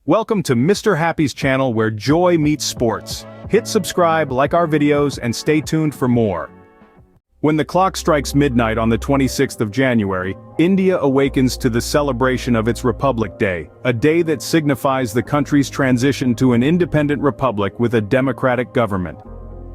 Welcome to Mr. Happy's channel where joy meets sports. Hit subscribe, like our videos, and stay tuned for more. When the clock strikes midnight on the 26th of January, India awakens to the celebration of its Republic Day, a day that signifies the country's transition to an independent republic with a democratic government.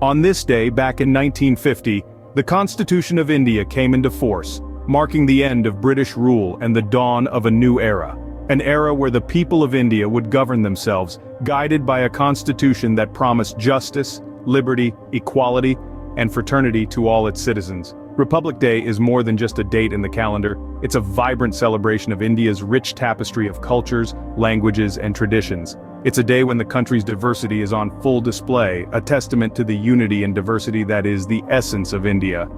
On this day, back in 1950, the Constitution of India came into force, marking the end of British rule and the dawn of a new era. An era where the people of India would govern themselves, guided by a constitution that promised justice, liberty, equality, and fraternity to all its citizens. Republic Day is more than just a date in the calendar, it's a vibrant celebration of India's rich tapestry of cultures, languages, and traditions. It's a day when the country's diversity is on full display, a testament to the unity and diversity that is the essence of India.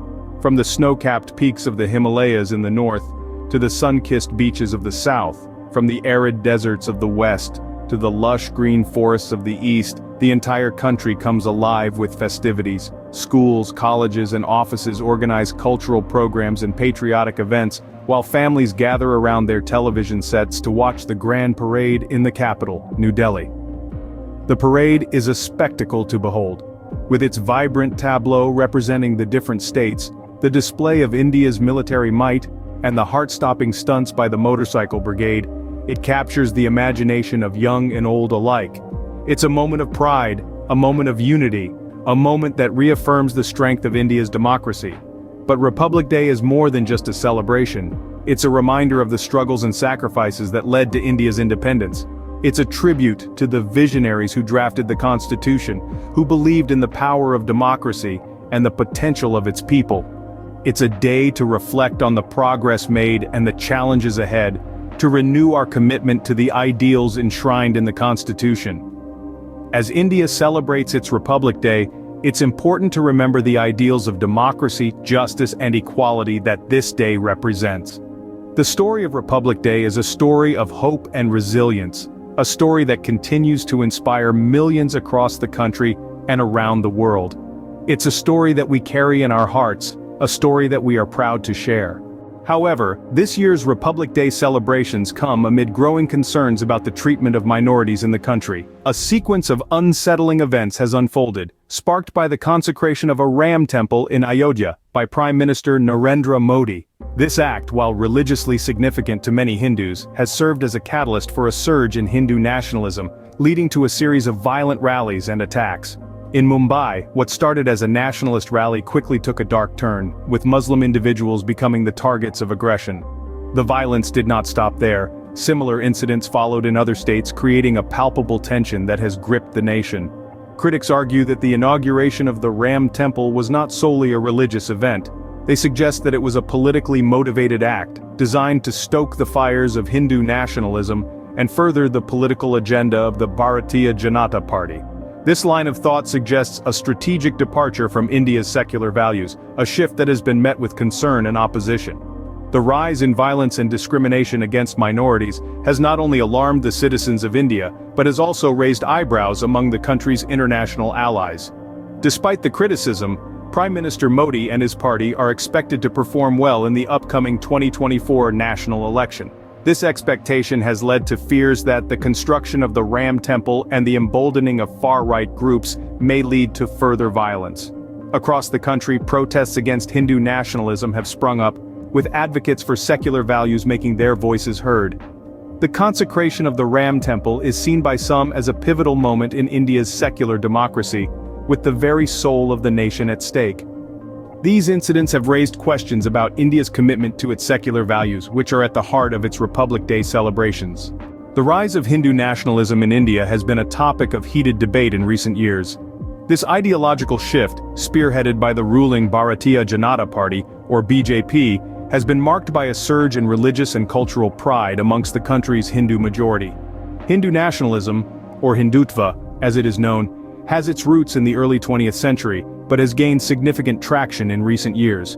From the snow-capped peaks of the Himalayas in the north, to the sun-kissed beaches of the south, from the arid deserts of the west, to the lush green forests of the east, the entire country comes alive with festivities. Schools, colleges, and offices organize cultural programs and patriotic events, while families gather around their television sets to watch the grand parade in the capital, New Delhi. The parade is a spectacle to behold. With its vibrant tableau representing the different states, the display of India's military might, and the heart-stopping stunts by the motorcycle brigade, it captures the imagination of young and old alike. It's a moment of pride, a moment of unity, a moment that reaffirms the strength of India's democracy. But Republic Day is more than just a celebration. It's a reminder of the struggles and sacrifices that led to India's independence. It's a tribute to the visionaries who drafted the Constitution, who believed in the power of democracy and the potential of its people. It's a day to reflect on the progress made and the challenges ahead, to renew our commitment to the ideals enshrined in the Constitution. As India celebrates its Republic Day, it's important to remember the ideals of democracy, justice, and equality that this day represents. The story of Republic Day is a story of hope and resilience, a story that continues to inspire millions across the country and around the world. It's a story that we carry in our hearts, a story that we are proud to share. However, this year's Republic Day celebrations come amid growing concerns about the treatment of minorities in the country. A sequence of unsettling events has unfolded, sparked by the consecration of a Ram temple in Ayodhya by Prime Minister Narendra Modi. This act, while religiously significant to many Hindus, has served as a catalyst for a surge in Hindu nationalism, leading to a series of violent rallies and attacks. In Mumbai, what started as a nationalist rally quickly took a dark turn, with Muslim individuals becoming the targets of aggression. The violence did not stop there. Similar incidents followed in other states, creating a palpable tension that has gripped the nation. Critics argue that the inauguration of the Ram temple was not solely a religious event. They suggest that it was a politically motivated act, designed to stoke the fires of Hindu nationalism and further the political agenda of the Bharatiya Janata Party. This line of thought suggests a strategic departure from India's secular values, a shift that has been met with concern and opposition. The rise in violence and discrimination against minorities has not only alarmed the citizens of India, but has also raised eyebrows among the country's international allies. Despite the criticism, Prime Minister Modi and his party are expected to perform well in the upcoming 2024 national election. This expectation has led to fears that the construction of the Ram temple and the emboldening of far-right groups may lead to further violence. Across the country, protests against Hindu nationalism have sprung up, with advocates for secular values making their voices heard. The consecration of the Ram temple is seen by some as a pivotal moment in India's secular democracy, with the very soul of the nation at stake. These incidents have raised questions about India's commitment to its secular values, which are at the heart of its Republic Day celebrations. The rise of Hindu nationalism in India has been a topic of heated debate in recent years. This ideological shift, spearheaded by the ruling Bharatiya Janata Party, or BJP, has been marked by a surge in religious and cultural pride amongst the country's Hindu majority. Hindu nationalism, or Hindutva, as it is known, has its roots in the early 20th century, but has gained significant traction in recent years.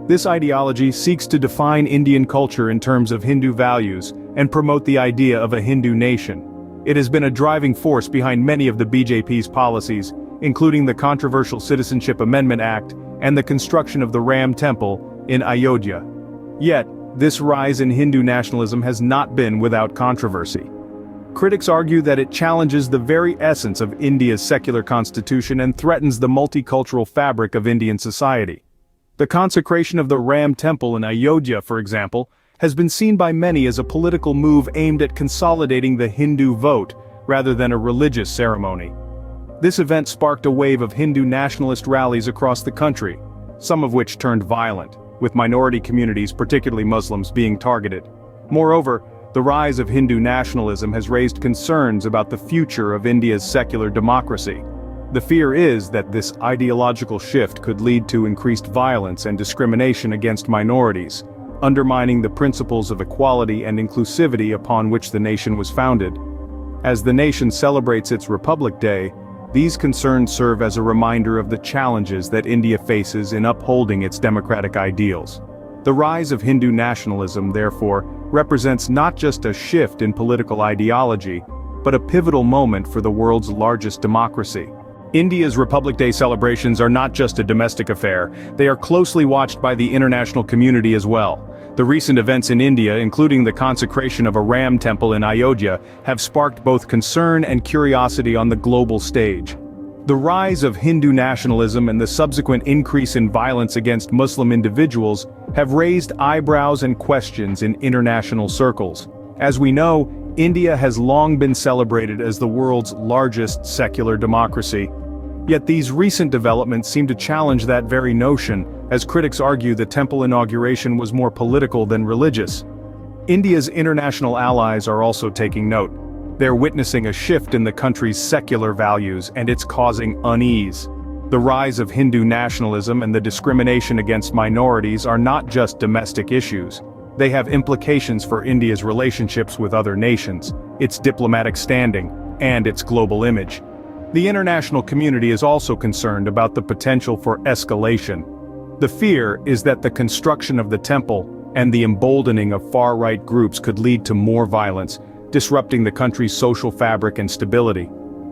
This ideology seeks to define Indian culture in terms of Hindu values and promote the idea of a Hindu nation. It has been a driving force behind many of the BJP's policies, including the controversial Citizenship Amendment Act and the construction of the Ram temple in Ayodhya. Yet, this rise in Hindu nationalism has not been without controversy. Critics argue that it challenges the very essence of India's secular constitution and threatens the multicultural fabric of Indian society. The consecration of the Ram temple in Ayodhya, for example, has been seen by many as a political move aimed at consolidating the Hindu vote, rather than a religious ceremony. This event sparked a wave of Hindu nationalist rallies across the country, some of which turned violent, with minority communities, particularly Muslims, being targeted. Moreover, the rise of Hindu nationalism has raised concerns about the future of India's secular democracy. The fear is that this ideological shift could lead to increased violence and discrimination against minorities, undermining the principles of equality and inclusivity upon which the nation was founded. As the nation celebrates its Republic Day, these concerns serve as a reminder of the challenges that India faces in upholding its democratic ideals. The rise of Hindu nationalism, therefore, represents not just a shift in political ideology, but a pivotal moment for the world's largest democracy. India's Republic Day celebrations are not just a domestic affair, they are closely watched by the international community as well. The recent events in India, including the consecration of a Ram temple in Ayodhya, have sparked both concern and curiosity on the global stage. The rise of Hindu nationalism and the subsequent increase in violence against Muslim individuals have raised eyebrows and questions in international circles. As we know, India has long been celebrated as the world's largest secular democracy. Yet these recent developments seem to challenge that very notion, as critics argue the temple inauguration was more political than religious. India's international allies are also taking note. They're witnessing a shift in the country's secular values, and it's causing unease. The rise of Hindu nationalism and the discrimination against minorities are not just domestic issues. They have implications for India's relationships with other nations, its diplomatic standing, and its global image. The international community is also concerned about the potential for escalation. The fear is that the construction of the temple and the emboldening of far-right groups could lead to more violence, disrupting the country's social fabric and stability.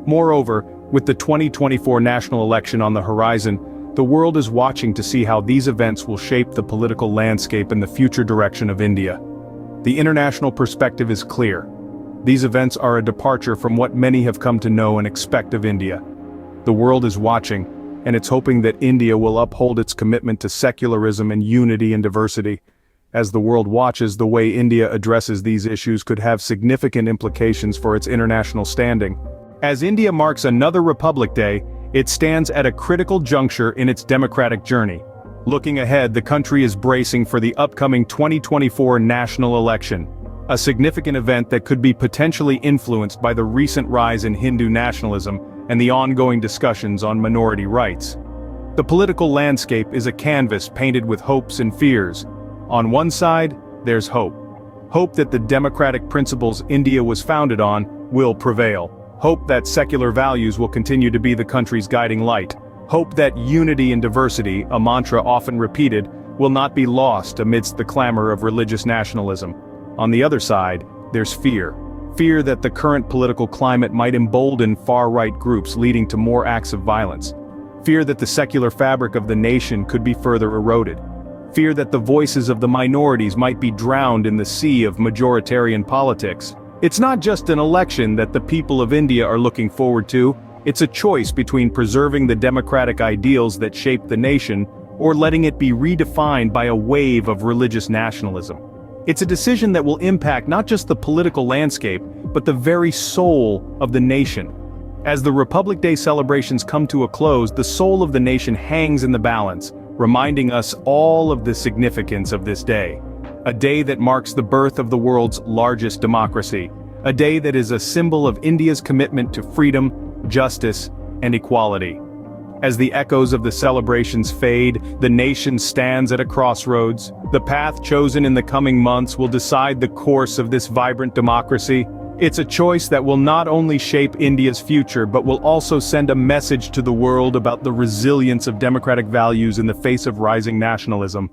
Moreover, with the 2024 national election on the horizon, the world is watching to see how these events will shape the political landscape and the future direction of India. The international perspective is clear. These events are a departure from what many have come to know and expect of India. The world is watching, and it's hoping that India will uphold its commitment to secularism and unity and diversity. As the world watches, the way India addresses these issues could have significant implications for its international standing. As India marks another Republic Day, it stands at a critical juncture in its democratic journey. Looking ahead, the country is bracing for the upcoming 2024 national election, a significant event that could be potentially influenced by the recent rise in Hindu nationalism and the ongoing discussions on minority rights. The political landscape is a canvas painted with hopes and fears. On one side, there's hope. Hope that the democratic principles India was founded on will prevail. Hope that secular values will continue to be the country's guiding light. Hope that unity and diversity, a mantra often repeated, will not be lost amidst the clamor of religious nationalism. On the other side, there's fear. Fear that the current political climate might embolden far-right groups, leading to more acts of violence. Fear that the secular fabric of the nation could be further eroded. Fear that the voices of the minorities might be drowned in the sea of majoritarian politics. It's not just an election that the people of India are looking forward to, it's a choice between preserving the democratic ideals that shape the nation, or letting it be redefined by a wave of religious nationalism. It's a decision that will impact not just the political landscape, but the very soul of the nation. As the Republic Day celebrations come to a close, the soul of the nation hangs in the balance, reminding us all of the significance of this day. A day that marks the birth of the world's largest democracy. A day that is a symbol of India's commitment to freedom, justice, and equality. As the echoes of the celebrations fade, the nation stands at a crossroads. The path chosen in the coming months will decide the course of this vibrant democracy. It's a choice that will not only shape India's future but will also send a message to the world about the resilience of democratic values in the face of rising nationalism.